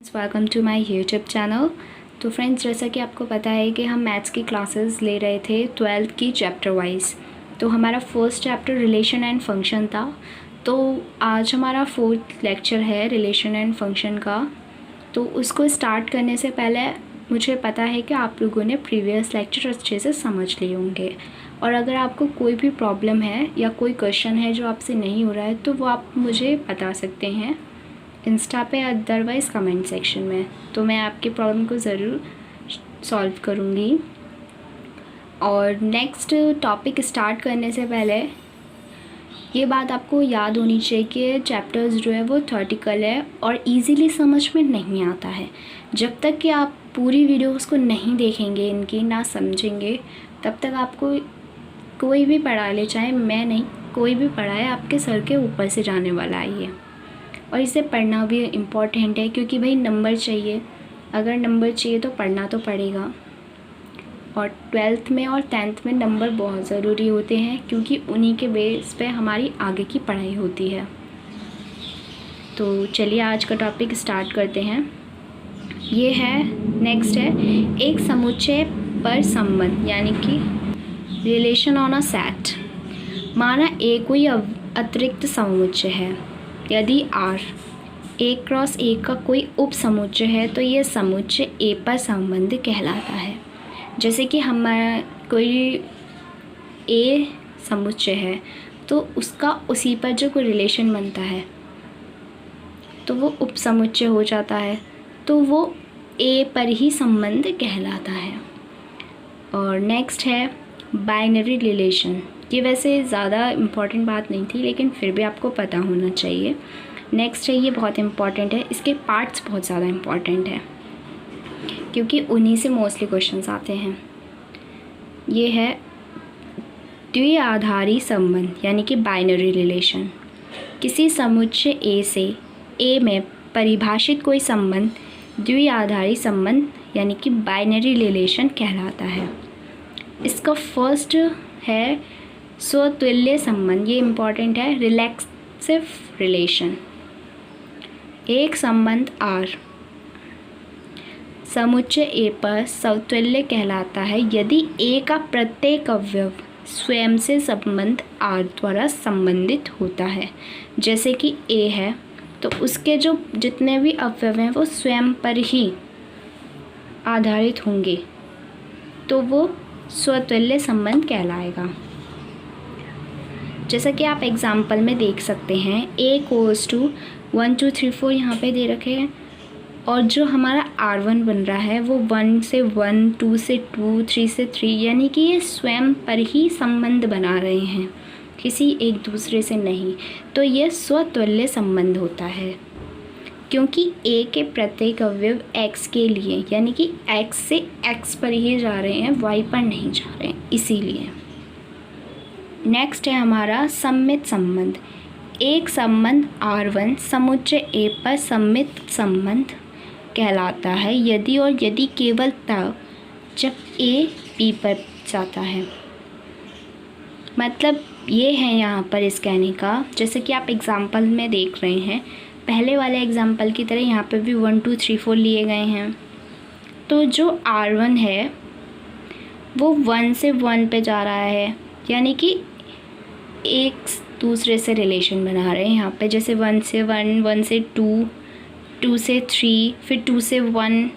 Welcome to my YouTube channel. तो friends, जैसा कि आपको पता है कि हम मैथ्स की क्लासेस ले रहे थे 12th की चैप्टर वाइज। तो हमारा first chapter relation and function था। तो आज हमारा फोर्थ लेक्चर है रिलेशन एंड फंक्शन का। तो उसको स्टार्ट करने से पहले मुझे पता है कि आप लोगों ने प्रीवियस लेक्चर अच्छे से समझ लिए होंगे, और अगर आपको कोई भी प्रॉब्लम है या कोई क्वेश्चन है जो आपसे नहीं हो रहा है तो वो आप मुझे बता सकते हैं इंस्टा पे, अदरवाइज़ कमेंट सेक्शन में। तो मैं आपकी प्रॉब्लम को ज़रूर सॉल्व करूँगी। और नेक्स्ट टॉपिक स्टार्ट करने से पहले ये बात आपको याद होनी चाहिए कि चैप्टर्स जो है वो थ्योरेटिकल है और इजीली समझ में नहीं आता है। जब तक कि आप पूरी वीडियोस को नहीं देखेंगे, इनकी ना समझेंगे, तब तक आपको कोई भी पढ़ा ले, चाहे मैं नहीं, कोई भी पढ़ाए, आपके सर के ऊपर से जाने वाला है ये। और इसे पढ़ना भी इम्पॉर्टेंट है, क्योंकि भाई नंबर चाहिए। अगर नंबर चाहिए तो पढ़ना तो पड़ेगा। और 12th में और 10th में नंबर बहुत ज़रूरी होते हैं, क्योंकि उन्हीं के बेस पे हमारी आगे की पढ़ाई होती है। तो चलिए आज का टॉपिक स्टार्ट करते हैं। ये है, नेक्स्ट है, एक समुच्चय पर संबंध, यानी कि रिलेशन ऑन अ सेट। माना ए कोई अतिरिक्त समुच्चय है। यदि R A क्रॉस A का कोई उप समुच्चय है तो यह समुच्चय A पर संबंध कहलाता है। जैसे कि हमारा कोई A समुच्चय है तो उसका उसी पर जो कोई रिलेशन बनता है तो वो उप समुच्चय हो जाता है, तो वो A पर ही संबंध कहलाता है। और नेक्स्ट है बाइनरी रिलेशन। ये वैसे ज़्यादा इम्पॉर्टेंट बात नहीं थी, लेकिन फिर भी आपको पता होना चाहिए। नेक्स्ट है, ये बहुत इम्पॉर्टेंट है, इसके पार्ट्स बहुत ज़्यादा इम्पॉर्टेंट है, क्योंकि उन्हीं से मोस्टली क्वेश्चंस आते हैं। ये है द्विआधारी संबंध, यानी कि बाइनरी रिलेशन। किसी समुच्चय A से A में परिभाषित कोई संबंध द्विआधारी संबंध, यानी कि बाइनरी रिलेशन कहलाता है। इसका फर्स्ट है स्वतुल्य संबंध। ये इम्पॉर्टेंट है, रिलैक्सिव रिलेशन। एक संबंध R समुच्चय A पर स्वतुल्य कहलाता है यदि A का प्रत्येक अवयव स्वयं से संबंध R द्वारा संबंधित होता है। जैसे कि A है तो उसके जो जितने भी अवयव हैं वो स्वयं पर ही आधारित होंगे, तो वो स्वतुल्य संबंध कहलाएगा। जैसा कि आप एग्जाम्पल में देख सकते हैं, A कोस टू 1 2 3 4 यहाँ पे दे रखे हैं, और जो हमारा R1 बन रहा है वो 1 से 1, 2 से 2, 3 से 3, यानी कि ये स्वयं पर ही संबंध बना रहे हैं, किसी एक दूसरे से नहीं। तो ये स्वतुल्य संबंध होता है, क्योंकि A के प्रत्येक अवयव X के लिए, यानी कि X से X पर ही जा रहे हैं, Y पर नहीं जा रहे हैं, इसीलिए। नेक्स्ट है हमारा सममित संबंध। एक संबंध R1 समुच्चय A पर सममित संबंध कहलाता है यदि और यदि केवल तब जब A B पर जाता है। मतलब ये है यहाँ पर इस कहने का, जैसे कि आप एग्जाम्पल में देख रहे हैं, पहले वाले एग्जाम्पल की तरह यहाँ पर भी 1 2 3 4 लिए गए हैं। तो जो R1 है वो 1 से 1 पे जा रहा है, यानी कि एक दूसरे से रिलेशन बना रहे हैं यहाँ पे। जैसे 1 से 1, 1 से 2, 2 से 3, फिर 2 से 1।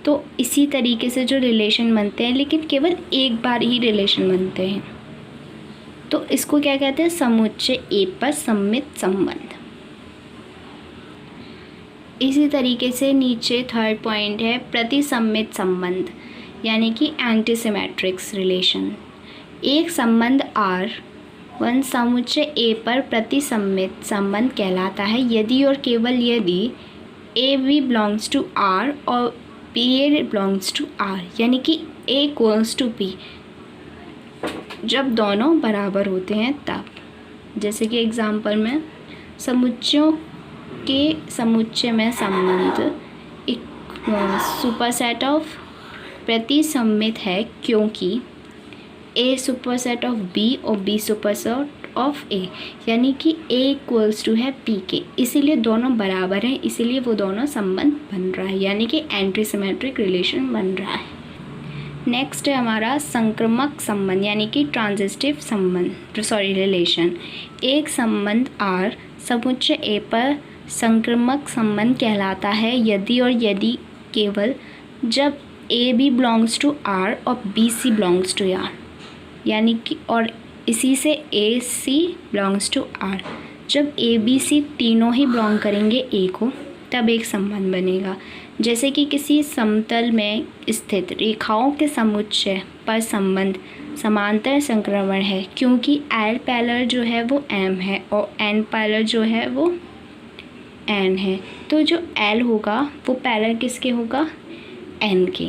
तो इसी तरीके से जो रिलेशन बनते हैं, लेकिन केवल एक बार ही रिलेशन बनते हैं, तो इसको क्या कहते हैं, समुच्चय A पर सममित संबंध। इसी तरीके से नीचे थर्ड पॉइंट है प्रतिसम्मित संबंध, यानी कि एंटीसिमेट्रिक्स रिलेशन। एक संबंध R1 समुच्चय A पर प्रतिसम्मित संबंध कहलाता है यदि और केवल यदि A B belongs to R और B A belongs to R, यानी कि A इक्वल्स टू B, जब दोनों बराबर होते हैं तब। जैसे कि एग्जाम्पल में समुच्चयों के समुच्चय में संबंध एक सुपरसेट ऑफ प्रतिसम्मित है, क्योंकि A सुपरसेट ऑफ B और B सुपरसेट ऑफ ए, यानी कि ए इक्वल्स टू है पी के, इसीलिए दोनों बराबर हैं, इसीलिए वो दोनों संबंध बन रहा है, यानी कि एंटी सिमेट्रिक रिलेशन बन रहा है। नेक्स्ट है हमारा संक्रमक संबंध, यानी कि ट्रांजिटिव संबंध, रिलेशन। एक संबंध आर समुच्चय ए पर संक्रमक संबंध कहलाता है यदि और यदि केवल जब A B belongs to R और B C belongs to R, यानी कि और इसी से A C belongs to R, जब ए बी सी तीनों ही बिलोंग करेंगे ए को, तब एक संबंध बनेगा। जैसे कि किसी समतल में स्थित रेखाओं के समुच्चय पर संबंध समांतर संक्रमण है, क्योंकि एल पैरेलल जो है वो एम है और एन पैरेलल जो है वो एन है, तो जो एल होगा वो पैरेलल किसके होगा, एन के।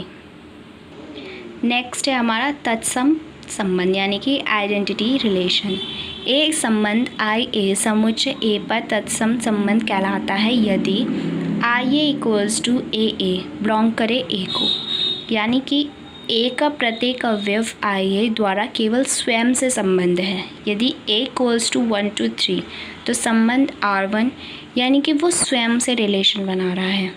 नेक्स्ट है हमारा तत्सम संबंध, यानी कि आइडेंटिटी रिलेशन। एक संबंध आई ए समुच्चय ए पर तत्सम संबंध कहलाता है यदि आई ए इक्वल्स टू ए बिलोंग करे ए को, यानी कि ए का प्रत्येक अवयव आई ए द्वारा केवल स्वयं से संबंध है। यदि ए इक्वल्स टू 1 2 3 तो संबंध R1, यानी कि वो स्वयं से रिलेशन बना रहा है।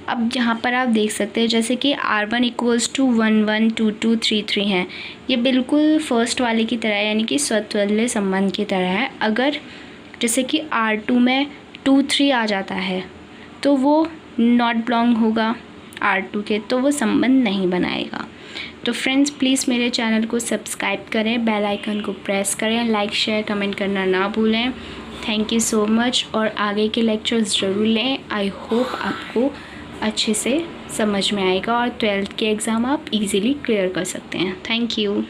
अब यहाँ पर आप देख सकते हैं जैसे कि R1 इक्वल्स टू 1 1 2 2 3 3 है, ये बिल्कुल फर्स्ट वाले की तरह है, यानी कि स्वतुल्य संबंध की तरह है। अगर जैसे कि R2 में 2 3 आ जाता है तो वो नॉट बिलोंग होगा R2 के, तो वो संबंध नहीं बनाएगा। तो फ्रेंड्स प्लीज़ मेरे चैनल को सब्सक्राइब करें, बेल आइकन को प्रेस करें, लाइक शेयर कमेंट करना ना भूलें। थैंक यू सो मच, और आगे के लेक्चर्स ज़रूर लें। आई होप आपको अच्छे से समझ में आएगा और 12th के एग्ज़ाम आप इजीली क्लियर कर सकते हैं। Thank you.